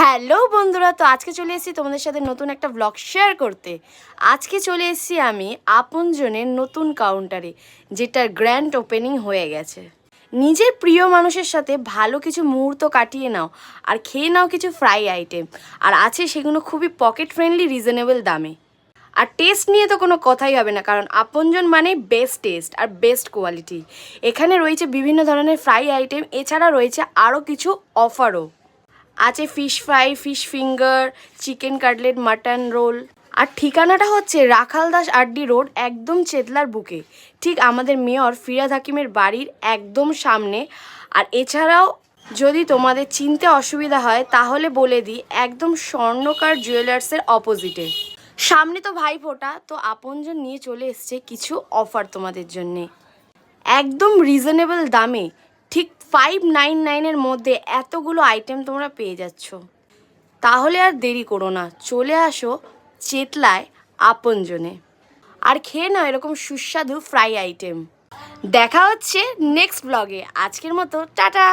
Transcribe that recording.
Hello বন্ধুরা, তো আজকে চলে এসেছি তোমাদের সাথে নতুন একটা ব্লগ শেয়ার করতে। আজকে চলে এসেছি আমি আপনজনের নতুন কাউন্টারে, যেটার গ্র্যান্ড ওপেনিং হয়ে গেছে। নিজের প্রিয় মানুষের সাথে ভালো কিছু মুহূর্ত কাটিয়ে নাও আর খেয়ে নাও কিছু ফ্রাই আইটেম, আর আছে সেগুলো খুবই পকেট ফ্রেন্ডলি, রিজনেবল দামে। আর টেস্ট নিয়ে তো কোনো কথাই হবে না, কারণ আপনজন মানে বেস্ট টেস্ট আর বেস্ট কোয়ালিটি। এখানে রয়েছে বিভিন্ন ধরনের ফ্রাই আইটেম, এছাড়া রয়েছে আরও কিছু অফারও। আছে fish fry, fish finger, chicken cutlet, mutton roll. আর ঠিকানাটা হচ্ছে রাখালদাস আড্ডি রোড, একদম চেতলার বুকে, ঠিক আমাদের মেয়র ফিরাদ হাকিমের বাড়ির একদম সামনে। আর এছাড়াও যদি তোমাদের চিনতে অসুবিধা হয় তাহলে বলে দিই, একদম স্বর্ণকার জুয়েলার্সের অপোজিটে। সামনে তো ভাইফোঁটা, তো আপনজন নিয়ে চলে এসছে কিছু অফার তোমাদের জন্যে, একদম রিজনেবল দামে। ঠিক 599-এর মধ্যে এতগুলো আইটেম তোমরা পেয়ে যাচ্ছ। তাহলে আর দেরি করো না, চলে আসো চেতলায় আপনজনে আর খেয়ে নাও এরকম সুস্বাদু ফ্রাই আইটেম। দেখা হচ্ছে নেক্সট ব্লগে। আজকের মতো টাটা।